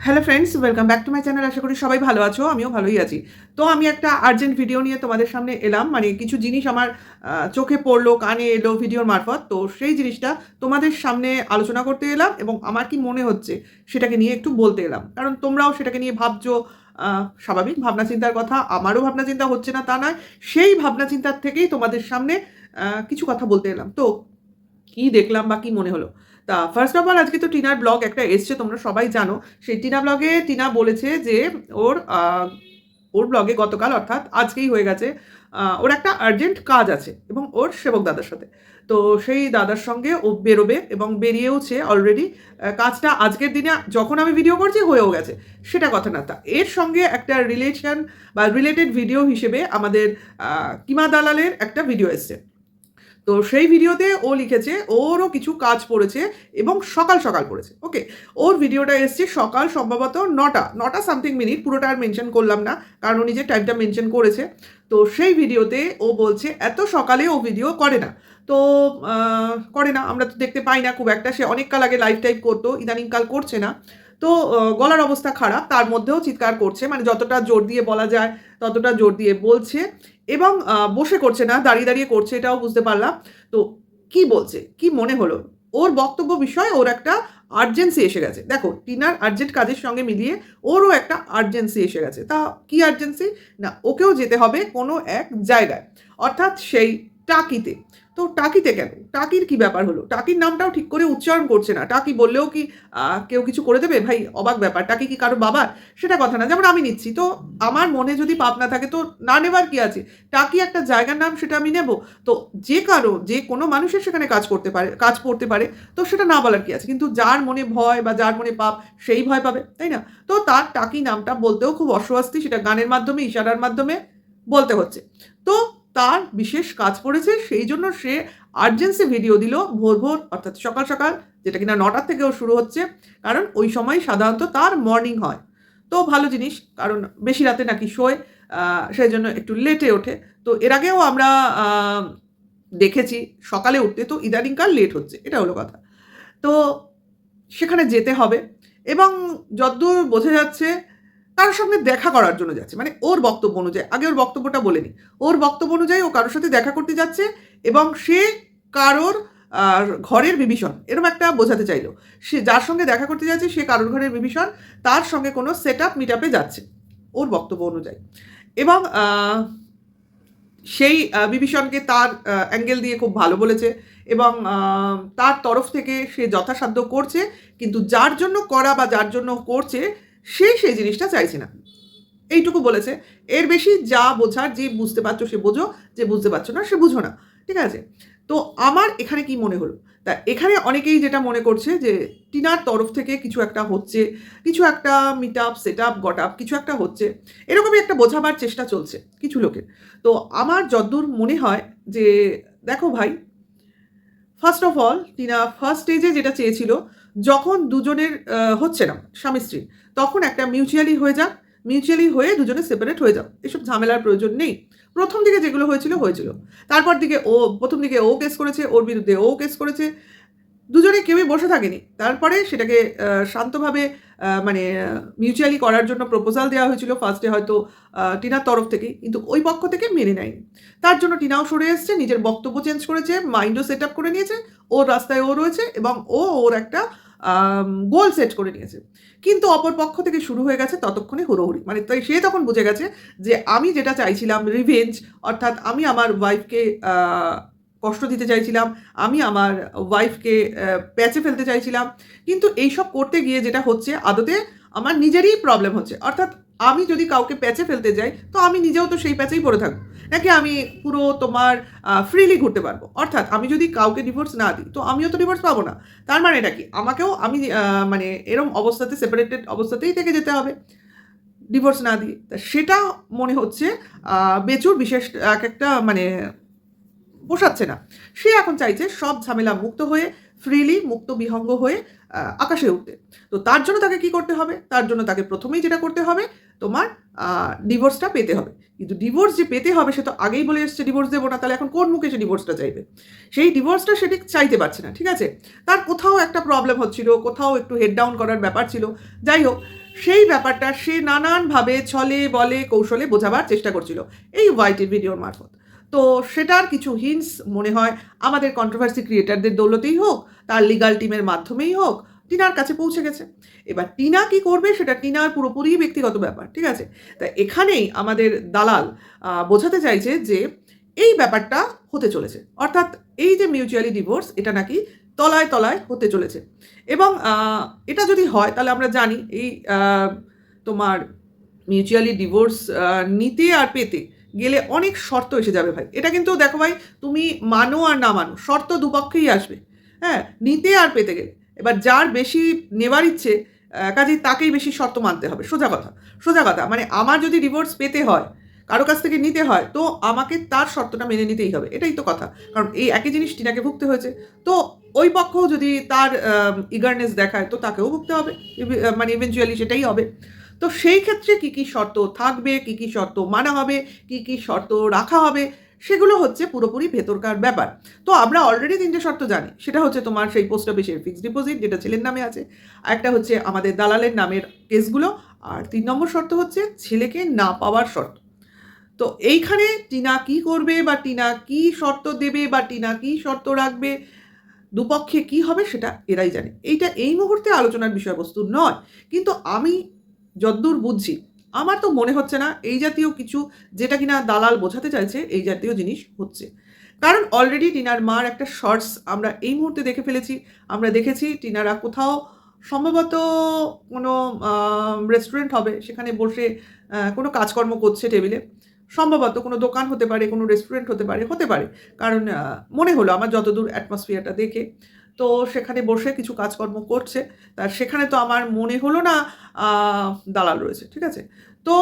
Hello friends, welcome back to my channel. আশা করি সবাই ভালো আছো, আমিও ভালোই আছি। তো আমি একটা আর্জেন্ট ভিডিও নিয়ে তোমাদের সামনে এলাম। মানে কিছু জিনিস আমার চোখে পড়লো, কানে এলো ভিডিওর মারফত। তো সেই জিনিসটা তোমাদের সামনে আলোচনা করতে এলাম এবং আমার কি মনে হচ্ছে সেটাকে নিয়ে একটু বলতে এলাম। কারণ তোমরাও সেটাকে নিয়ে ভাবছো, স্বাভাবিক ভাবনা চিন্তার কথা। আমারও ভাবনা চিন্তা হচ্ছে না তা নয়, সেই ভাবনা চিন্তার থেকেই তোমাদের সামনে কিছু কথা বলতে এলাম। তো কি দেখলাম বা কি মনে হলো, তা ফার্স্ট অফ অল আজকে তো টিনার ব্লগ একটা এসছে, তোমরা সবাই জানো। সেই টিনা ব্লগে টিনা বলেছে যে ওর ওর ব্লগে গতকাল অর্থাৎ আজকেই হয়ে গেছে, ওর একটা আর্জেন্ট কাজ আছে এবং ওর সেবক দাদার সাথে। তো সেই দাদার সঙ্গে ও বেরোবে এবং বেরিয়েওছে অলরেডি। কাজটা আজকের দিনে যখন আমি ভিডিও করছি হয়েও গেছে, সেটা কথা না। তা এর সঙ্গে একটা রিলেশন বা রিলেটেড ভিডিও হিসেবে আমাদের কিমা দালালের একটা ভিডিও এসছে। তো সেই ভিডিওতে ও লিখেছে ওরও কিছু কাজ পড়েছে এবং সকাল সকাল পড়েছে। ওকে, ওর ভিডিওটা এসছে সকাল সম্ভবত 9টা সামথিং মিনিট, পুরোটা আর মেনশন করলাম না কারণ ও নিজের টাইমটা মেনশন করেছে। তো সেই ভিডিওতে ও বলছে এত সকালে ও ভিডিও করে না। তো করে না, আমরা তো দেখতে পাই না খুব একটা। সে অনেক কাল আগে লাইভ টাইপ করতো, ইদানিং কাল করছে না। তো গলার অবস্থা খারাপ, তার মধ্যেও চিৎকার করছে, মানে যতটা জোর দিয়ে বলা যায় ততটা জোর দিয়ে বলছে এবং বসে করছে না, দাঁড়িয়ে দাঁড়িয়ে করছে, এটাও বুঝতে পারলাম। তো কি বলছে, কি মনে হলো, ওর বক্তব্য বিষয় ওর একটা আর্জেন্সি এসে গেছে। দেখো, টিনার আর্জেন্ট কাজের সঙ্গে মিলিয়ে ওরও একটা আর্জেন্সি এসে গেছে। তা কি আর্জেন্সি না, ওকেও যেতে হবে কোনো এক জায়গায়, অর্থাৎ সেই টাকিতে। তো টাকিতে কেন, টাকির কি ব্যাপার হলো? টাকির নামটাও ঠিক করে উচ্চারণ করছে না। টাকি বললেও কি কেউ কিছু করে দেবে? ভাই অবাক ব্যাপার। টাকি কি কারো বাবার? সেটা কথা না। যেমন আমি নিচ্ছি, তো আমার মনে যদি পাপ না থাকে তো না নেবার কি আছে? টাকি একটা জায়গার নাম, সেটা আমি নেব। তো যে কারো, যে কোনো মানুষের সেখানে কাজ করতে পারে, কাজ পড়তে পারে। তো সেটা না বলার কি আছে? কিন্তু যার মনে ভয় বা যার মনে পাপ, সেই ভয় পাবে, তাই না? তো তার টাকি নামটা বলতেও খুব অস্বস্তি, সেটা গানের মাধ্যমে, ইশারার মাধ্যমে বলতে হচ্ছে। তো তার বিশেষ কাজ পড়েছে, সেই জন্য সে আর্জেন্সি ভিডিও দিল ভোর ভোর, অর্থাৎ সকাল সকাল, যেটা কিনা 9টার থেকেও শুরু হচ্ছে। কারণ ওই সময় সাধারণত তার মর্নিং হয়। তো ভালো জিনিস, কারণ বেশি রাতে নাকি শোয়, সেই জন্য একটু লেটে ওঠে। তো এর আগেও আমরা দেখেছি সকালে উঠতে, তো ইদানিংকাল লেট হচ্ছে, এটা হলো কথা। তো সেখানে যেতে হবে এবং যদ্দূর বোঝা যাচ্ছে কারোর সঙ্গে দেখা করার জন্য যাচ্ছে, মানে ওর বক্তব্য অনুযায়ী। আগে ওর বক্তব্যটা বলে নিই। ওর বক্তব্য অনুযায়ী ও কারোর সাথে দেখা করতে যাচ্ছে এবং সে কারোর ঘরের বিভীষণ, এরকম একটা বোঝাতে চাইলো। সে যার সঙ্গে দেখা করতে যাচ্ছে সে কারোর ঘরের বিভীষণ, তার সঙ্গে কোনো সেট আপ মিট আপে যাচ্ছে ওর বক্তব্য অনুযায়ী। এবং সেই বিভীষণকে তার অ্যাঙ্গেল দিয়ে খুব ভালো বলেছে এবং তার তরফ থেকে সে যথাসাধ্য করছে, কিন্তু যার জন্য করা বা যার জন্য করছে সে সেই জিনিসটা চাইছে না, এইটুকু বলেছে। এর বেশি যা বোঝার, যে বুঝতে পারছো সে বোঝো, যে বুঝতে পারছো না সে বুঝো না, ঠিক আছে? তো আমার এখানে কি মনে হলো, তা এখানে অনেকেই যেটা মনে করছে যে টিনার তরফ থেকে কিছু একটা হচ্ছে, কিছু একটা meet up, set up, got up, কিছু একটা হচ্ছে, এরকমই একটা বোঝাবার চেষ্টা চলছে কিছু লোকের। তো আমার যদ্দূর মনে হয় যে, দেখো ভাই, first of all Tina first স্টেজে যেটা চেয়েছিল, যখন দুজনের হচ্ছে না স্বামী স্ত্রী, তখন একটা মিউচুয়ালি হয়ে যাক, মিউচুয়ালি হয়ে দুজনে সেপারেট হয়ে যাও, এসব ঝামেলার প্রয়োজন নেই। প্রথম দিকে যেগুলো হয়েছিল হয়েছিল, তারপর দিকে প্রথম দিকে ও কেস করেছে, ওর বিরুদ্ধে ও কেস করেছে, দুজনে কেউই বসে থাকেনি। তারপরে সেটাকে শান্তভাবে মানে মিউচুয়ালি করার জন্য প্রপোজাল দেওয়া হয়েছিল ফার্স্টে, হয়তো টিনার তরফ থেকেই, কিন্তু ওই পক্ষ থেকে মেনে নেয়নি। তার জন্য টিনাও সরে এসছে, নিজের বক্তব্য চেঞ্জ করেছে, মাইন্ডও সেট আপ করে নিয়েছে, ওর রাস্তায় ও রয়েছে এবং ওর একটা গোল সেট করে নিয়েছে। কিন্তু অপর পক্ষ থেকে শুরু হয়ে গেছে ততক্ষণে হুড়োহুড়ি, মানে তাই সে তখন বুঝে গেছে যে আমি যেটা চাইছিলাম রিভেঞ্জ, অর্থাৎ আমি আমার ওয়াইফকে কষ্ট দিতে চাইছিলাম, আমি আমার ওয়াইফকে প্যাচে ফেলতে চাইছিলাম, কিন্তু এইসব করতে গিয়ে যেটা হচ্ছে আদতে আমার নিজেরই প্রবলেম হচ্ছে। অর্থাৎ আমি যদি কাউকে প্যাচে ফেলতে যাই তো আমি নিজেও তো সেই প্যাচেই পড়ে থাকবো, নাকি আমি পুরো তোমার ফ্রিলি ঘুরতে পারবো? অর্থাৎ আমি যদি কাউকে ডিভোর্স না দিই তো আমিও তো ডিভোর্স পাবো না। তার মানে এটা কি, আমাকেও আমি মানে এরম অবস্থাতে, সেপারেটেড অবস্থাতেই থেকে যেতে হবে ডিভোর্স না দিয়ে? তা সেটা মনে হচ্ছে বেচুর বিশেষ এক একটা মানে পোষাচ্ছে না। সে এখন চাইছে সব ঝামেলা মুক্ত হয়ে, ফ্রিলি মুক্ত বিহঙ্গ হয়ে আকাশে উঠতে। তো তার জন্য তাকে কি করতে হবে? তার জন্য তাকে প্রথমেই যেটা করতে হবে, তোমার ডিভোর্সটা পেতে হবে। কিন্তু ডিভোর্স যে পেতে হবে সে তো আগেই বলে এসছে ডিভোর্স দেবো না, তাহলে এখন কোন মুখে সে ডিভোর্সটা চাইবে? সেই ডিভোর্সটা সে ঠিক চাইতে পারছে না, ঠিক আছে? তার কোথাও একটা প্রবলেম হচ্ছিল, কোথাও একটু হেড ডাউন করার ব্যাপার ছিল। যাই হোক, সেই ব্যাপারটা সে নানানভাবে ছলে বলে কৌশলে বোঝাবার চেষ্টা করছিল এই ওয়াইটির ভিডিওর মারফত। তো সেটার কিছু হিন্টস মনে হয় আমাদের কন্ট্রোভার্সি ক্রিয়েটারদের দৌলতেই হোক, তার লিগাল টিমের মাধ্যমেই হোক, টিনার কাছে পৌঁছে গেছে। এবার টিনা কি করবে সেটা টিনার পুরোপুরি ব্যক্তিগত ব্যাপার, ঠিক আছে? তা এখানেই আমাদের দালাল বোঝাতে চাইছে যে এই ব্যাপারটা হতে চলেছে, অর্থাৎ এই যে মিউচুয়ালি ডিভোর্স এটা নাকি তলায় তলায় হতে চলেছে। এবং এটা যদি হয় তাহলে আমরা জানি এই তোমার মিউচুয়ালি ডিভোর্স নিতে আর পেতে গেলে অনেক শর্ত এসে যাবে ভাই। এটা কিন্তু দেখো ভাই, তুমি মানো আর না মানো, শর্ত দুপক্ষেই আসবে। হ্যাঁ, নিতে আর পেতে গেলে এবার যার বেশি নেবার ইচ্ছে কাজেই তাকেই বেশি শর্ত মানতে হবে। সোজা কথা, সোজা কথা, মানে আমার যদি ডিভোর্স পেতে হয়, কারো কাছ থেকে নিতে হয়, তো আমাকে তার শর্তটা মেনে নিতেই হবে, এটাই তো কথা। কারণ এই একই জিনিস টিনাকে ভুগতে হয়েছে, তো ওই পক্ষ যদি তার ইগারনেস দেখায় তো তাকেও ভুগতে হবে, মানে ইভেনচুয়ালি সেটাই হবে। তো সেই ক্ষেত্রে কী কী শর্ত থাকবে, কী কী শর্ত মানা হবে, কী কী শর্ত রাখা হবে, সেগুলো হচ্ছে পুরোপুরি ভেতরকার ব্যাপার। তো আমরা অলরেডি 3টে শর্ত জানি, সেটা হচ্ছে তোমার সেই পোস্ট অফিসের ফিক্সড ডিপোজিট যেটা ছেলের নামে আছে, একটা হচ্ছে আমাদের দালালের নামের কেসগুলো, আর 3 নম্বর শর্ত হচ্ছে ছেলেকে না পাওয়ার শর্ত। তো এইখানে টিনা কি করবে, বা টিনা কি শর্ত দেবে, বা টিনা কি শর্ত রাখবে, দুপক্ষে কি হবে সেটা এরাই জানে। এইটা এই মুহূর্তে আলোচনার বিষয়বস্তু নয়। কিন্তু আমি যদ্দূর বুঝছি, আমার তো মনে হচ্ছে না এই জাতীয় কিছু, যেটা কিনা দালাল বোঝাতে চাইছে, এই জাতীয় জিনিস হচ্ছে। কারণ অলরেডি টিনার মার একটা শর্টস আমরা এই মুহূর্তে দেখে ফেলেছি। আমরা দেখেছি টিনারা কোথাও সম্ভবত কোনো রেস্টুরেন্ট হবে, সেখানে বসে কোনো কাজকর্ম করছে টেবিলে। সম্ভবত কোনো দোকান হতে পারে, কোনো রেস্টুরেন্ট হতে পারে, হতে পারে। কারণ মনে হলো আমার যতদূর অ্যাটমসফিয়ারটা দেখে, তো সেখানে বসে কিছু কাজকর্ম করছে। তা সেখানে তো আমার মনে হলো না দালাল রয়েছে, ঠিক আছে? তো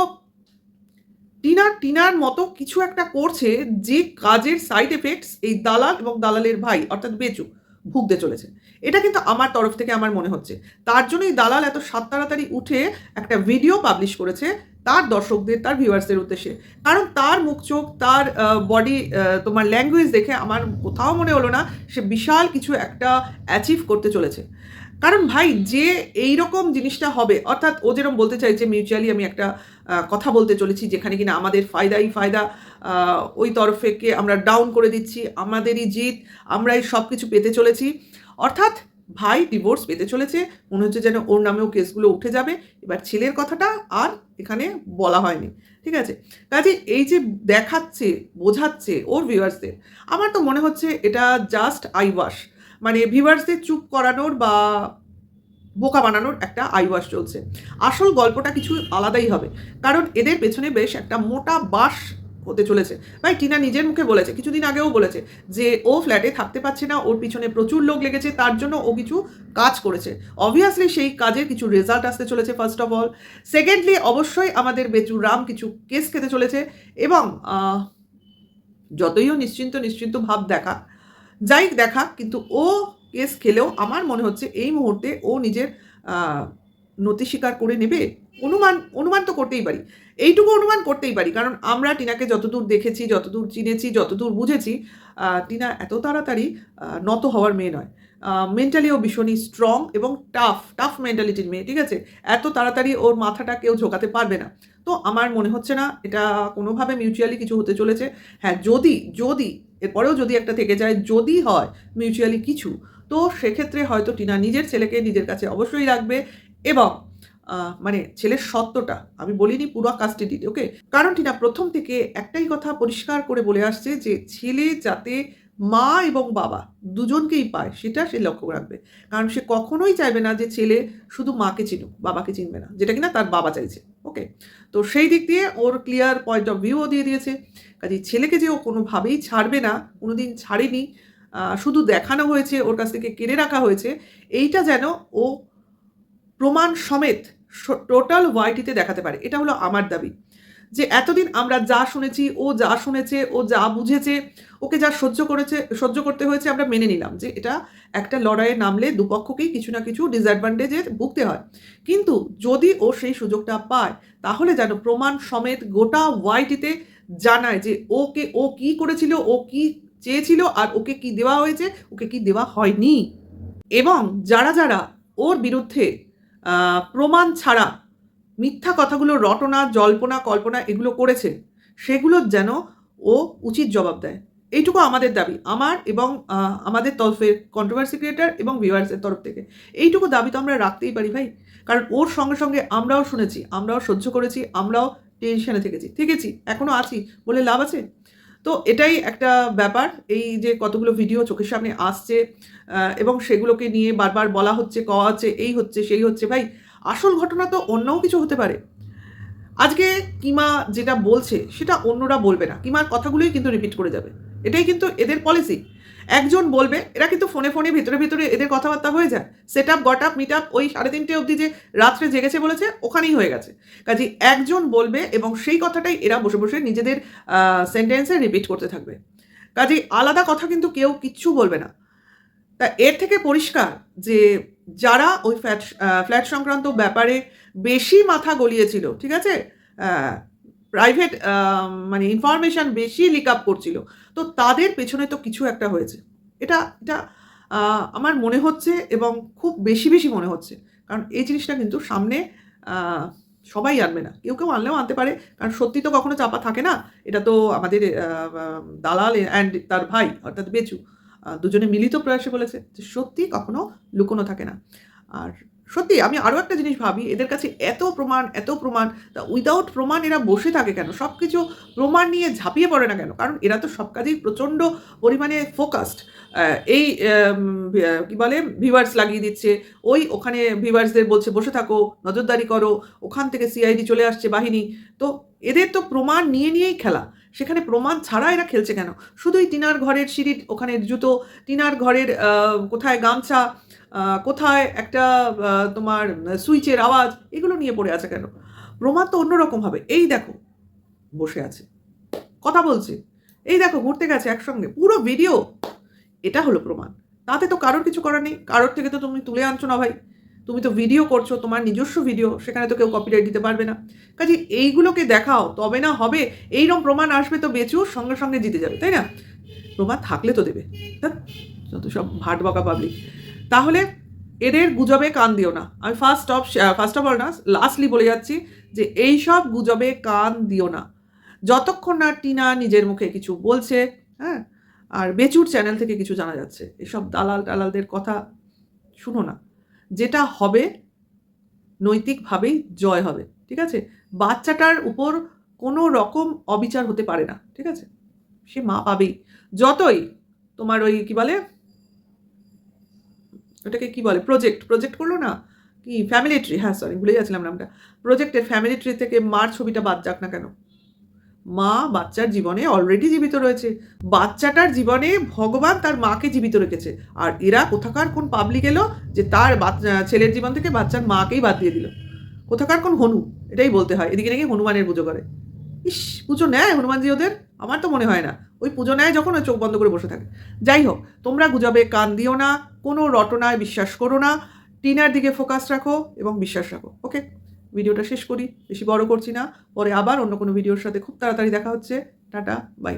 টিনার মতো কিছু একটা করছে যে কাজের সাইড এফেক্টস এই দালাল এবং দালালের ভাই অর্থাৎ বেচু ভুগতে চলেছে। এটা কিন্তু আমার তরফ থেকে আমার মনে হচ্ছে। তার জন্যই দালাল এত সাত তাড়াতাড়ি উঠে একটা ভিডিও পাবলিশ করেছে তার দর্শকদের, তার ভিউয়ার্সদের উদ্দেশ্যে। কারণ তার মুখ চোখ, তার বডি, তোমার ল্যাঙ্গুয়েজ দেখে আমার কোথাও মনে হলো না সে বিশাল কিছু একটা অ্যাচিভ করতে চলেছে। কারণ ভাই, যে এইরকম জিনিসটা হবে, অর্থাৎ ও যেরকম বলতে চাইছে মিউচুয়ালি আমি একটা কথা বলতে চলেছি যেখানে কিনা আমাদের ফায়দাই ফায়দা, ওই তরফকে আমরা ডাউন করে দিচ্ছি, আমাদেরই জিত, আমরাই সব কিছু পেতে চলেছি। অর্থাৎ ভাই ডিভোর্স পেতে চলেছে, মনে হচ্ছে যেন ওর নামেও কেসগুলো উঠে যাবে। এবার ছেলের কথাটা আর এখানে বলা হয়নি, ঠিক আছে? কাজে এই যে দেখাচ্ছে, বোঝাচ্ছে ওর ভিউয়ার্সদের, আমার তো মনে হচ্ছে এটা জাস্ট আই ওয়াশ, মানে ভিউয়ার্সদের চুপ করানোর বা বোকা বানানোর একটা আইওয়াশ চলছে। আসল গল্পটা কিছু আলাদাই হবে, কারণ এদের পেছনে বেশ একটা মোটা বাঁশ হতে চলেছে। ভাই টিনা নিজের মুখে বলেছে, কিছুদিন আগেও বলেছে যে ও ফ্ল্যাটে থাকতে পারছে না, ওর পিছনে প্রচুর লোক লেগেছে, তার জন্য ও কিছু কাজ করেছে। অবভিয়াসলি সেই কাজের কিছু রেজাল্ট আসতে চলেছে ফার্স্ট অফ অল। সেকেন্ডলি অবশ্যই আমাদের বেচু রাম কিছু কেস খেতে চলেছে, এবং যতই ও নিশ্চিন্ত ভাব দেখা যাই দেখা, কিন্তু ও কেস খেলেও আমার মনে হচ্ছে এই মুহূর্তে ও নিজের নতি স্বীকার করে নেবে। অনুমান তো করতেই পারি, এইটুকু অনুমান করতেই পারি, কারণ আমরা টিনাকে যতদূর দেখেছি, যতদূর চিনেছি, যতদূর বুঝেছি, টিনা এত তাড়াতাড়ি নত হওয়ার মেয়ে নয়। মেন্টালিও ভীষণই স্ট্রং এবং টাফ মেন্টালিটির মেয়ে, ঠিক আছে? এত তাড়াতাড়ি ওর মাথাটা কেউ ঝোঁকাতে পারবে না। তো আমার মনে হচ্ছে না এটা কোনোভাবে মিউচুয়ালি কিছু হতে চলেছে। হ্যাঁ, যদি এরপরেও যদি একটা থেকে যায়, যদি হয় মিউচুয়ালি কিছু, তো সেক্ষেত্রে হয়তো টিনা নিজের ছেলেকে নিজের কাছে অবশ্যই রাখবে, এবং মানে ছেলের সত্যটা আমি বলিনি পুরো কাস্টাডি, ওকে? কারণ টিনা প্রথম থেকে একটাই কথা পরিষ্কার করে বলে আসছে যে ছেলে যাতে মা এবং বাবা দুজনকেই পায় সেটা সে লক্ষ্য রাখবে। কারণ সে কখনোই চাইবে না যে ছেলে শুধু মাকে চিনুক, বাবাকে চিনবে না, যেটা কিনা তার বাবা চাইছে, ওকে? তো সেই দিক দিয়ে ওর ক্লিয়ার পয়েন্ট অফ ভিউও দিয়ে দিয়েছে। কাজে ছেলেকে যে ও কোনোভাবেই ছাড়বে না, কোনোদিন ছাড়েনি, শুধু দেখানো হয়েছে, ওর কাছ থেকে কেড়ে রাখা হয়েছে, এইটা যেন ও প্রমাণ সমেত টোটাল ওয়াইটিতে দেখাতে পারে। এটা হলো আমার দাবি, যে এতদিন আমরা যা শুনেছি, ও যা শুনেছে, ও যা বুঝেছে, ওকে যা সহ্য করতে হয়েছে, আমরা মেনে নিলাম যে এটা একটা লড়াইয়ে নামলে দুপক্ষকেই কিছু না কিছু ডিসঅ্যাডভান্টেজে ভুগতে হয়। কিন্তু যদি ও সেই সুযোগটা পায়, তাহলে যেন প্রমাণ সমেত গোটা ওয়াইটিতে জানায় যে ও কি করেছিল, ও কি চেয়েছিল, আর ওকে কি দেওয়া হয়েছে, ওকে কি দেওয়া হয়নি। এবং যারা যারা ওর বিরুদ্ধে প্রমাণ ছাড়া মিথ্যা কথাগুলো রটনা, জল্পনা, কল্পনা এগুলো করেছে, সেগুলোর যেন ও উচিত জবাব দেয়। এইটুকু আমাদের দাবি, আমার এবং আমাদের তরফের কন্ট্রোভার্সি ক্রিয়েটার এবং ভিউয়ার্সের তরফ থেকে এইটুকু দাবি তো আমরা রাখতেই পারি ভাই। কারণ ওর সঙ্গে সঙ্গে আমরাও শুনেছি, আমরাও সহ্য করেছি, আমরাও টেনশনে থেকেছি, এখনও আছি, বলে লাভ আছে? তো এটাই একটা ব্যাপার, এই যে কতগুলো ভিডিও চোখের সামনে আসছে এবং সেগুলোকে নিয়ে বারবার বলা হচ্ছে, কওয়া হচ্ছে, এই হচ্ছে সেই হচ্ছে। ভাই আসল ঘটনা তো অন্যও কিছু হতে পারে। আজকে কিমা যেটা বলছে সেটা অন্যরা বলবে না, কিমার কথাগুলোই কিন্তু রিপিট করে যাবে, এটাই কিন্তু এদের পলিসি। একজন বলবে, এরা কিন্তু ফোনে ফোনে ভেতরে এদের কথাবার্তা হয়ে যায়, set up got up meet up ওই 3:30 অবধি যে রাত্রে জেগেছে বলেছে ওখানেই হয়ে গেছে। কাজে একজন বলবে এবং সেই কথাটাই এরা বসে বসে নিজেদের সেন্টেন্সে রিপিট করতে থাকবে। কাজে আলাদা কথা কিন্তু কেউ কিচ্ছু বলবে না। তা এর থেকে পরিষ্কার যে যারা ওই ফ্ল্যাট সংক্রান্ত ব্যাপারে বেশি মাথা গলিয়েছিল, ঠিক আছে, প্রাইভেট মানে ইনফরমেশান বেশি লিক আপ করছিল, তো তাদের পেছনে তো কিছু একটা হয়েছে। এটা এটা আমার মনে হচ্ছে এবং খুব বেশি বেশি মনে হচ্ছে। কারণ এই জিনিসটা কিন্তু সামনে সবাই আনবে না, কেউ কেউ আনলেও আনতে পারে, কারণ সত্যি তো কখনো চাপা থাকে না। এটা তো আমাদের দালাল অ্যান্ড তার ভাই অর্থাৎ বেচু দুজনে মিলিত প্রয়াসে বলেছে যে সত্যি কখনো লুকোনো থাকে না। আর সত্যি আমি আরও একটা জিনিস ভাবি, এদের কাছে এত প্রমাণ, তা উইদাউট প্রমাণ এরা বসে থাকে কেন? সব কিছু প্রমাণ নিয়ে ঝাঁপিয়ে পড়ে না কেন? কারণ এরা তো সব কাজেই প্রচণ্ড পরিমাণে ফোকাসড। এই কী বলে, ভিউয়ার্স লাগিয়ে দিচ্ছে, ওখানে ভিউয়ার্সদের বলছে বসে থাকো, নজরদারি করো, ওখান থেকে সিআইডি চলে আসছে বাহিনী। তো এদের তো প্রমাণ নিয়েই খেলা, সেখানে প্রমাণ ছাড়া এরা খেলছে কেন? শুধুই টিনার ঘরের সিঁড়ির ওখানে জুতো, টিনার ঘরের কোথায় গামছা, কোথায় একটা তোমার সুইচের আওয়াজ, এগুলো নিয়ে পড়ে আছে কেন? প্রমাণ তো অন্যরকম হবে। এই দেখো বসে আছে, কথা বলছে, এই দেখো ঘুরতে গেছে একসঙ্গে, পুরো ভিডিও, এটা হলো প্রমাণ। তাতে তো কারোর কিছু করার নেই, কারোর থেকে তো তুমি তুলে আনছো না ভাই, তুমি তো ভিডিও করছো, তোমার নিজস্ব ভিডিও, সেখানে তো কেউ কপিরাইট দিতে পারবে না। কাজে এইগুলোকে দেখাও, তবে না হবে। এইরকম প্রমাণ আসবে তো বেচু সঙ্গে সঙ্গে জিতে যাবে, তাই না? প্রমাণ থাকলে তো দেবে, যত সব ভাট বকা পাবলিক। তাহলে এদের গুজবে কান দিও না। আমি ফার্স্ট অফ অল না, লাস্টলি বলে যাচ্ছি যে এই সব গুজবে কান দিও না, যতক্ষণ না টিনা নিজের মুখে কিছু বলছে, হ্যাঁ, আর বেচুর চ্যানেল থেকে কিছু জানা যাচ্ছে। এসব দালালদের কথা শুনো না। যেটা হবে নৈতিকভাবেই জয় হবে, ঠিক আছে? বাচ্চাটার উপর কোনো রকম অবিচার হতে পারে না, ঠিক আছে? সে মা পাবেই, যতই তোমার ওই কী বলে ওটাকে, কী বলে, প্রজেক্ট করলো না, কি ফ্যামিলি ট্রি, হ্যাঁ সরি ভুলে যাচ্ছিলাম নামটা, প্রজেক্টের ফ্যামিলি ট্রি থেকে মার ছবিটা বাদ যাক না কেন, মা বাচ্চার জীবনে অলরেডি জীবিত রয়েছে, বাচ্চাটার জীবনে ভগবান তার মাকে জীবিত রেখেছে, আর এরা কোথাকার কোন পাবলিক এলো যে তার ছেলের জীবন থেকে বাচ্চার মাকেই বাদ দিয়ে দিল, কোথাকার কোন হনু, এটাই বলতে হয়। এদিকে নাকি হনুমানের পুজো করে, ইস, পুজো নেয় হনুমানজি ওদের? আমার তো মনে হয় না। ওই পুজো নেয় যখন ওই চোখ বন্ধ করে বসে থাকে। যাই হোক, তোমরা গুজবে কান দিও না, কোনো রটনায় বিশ্বাস করো না, টিনার দিকে ফোকাস রাখো এবং বিশ্বাস রাখো। ওকে, ভিডিওটা শেষ করি, বেশি বড় করছি না, পরে আবার অন্য কোনো ভিডিওর সাথে খুব তাড়াতাড়ি দেখা হচ্ছে। Tata, by.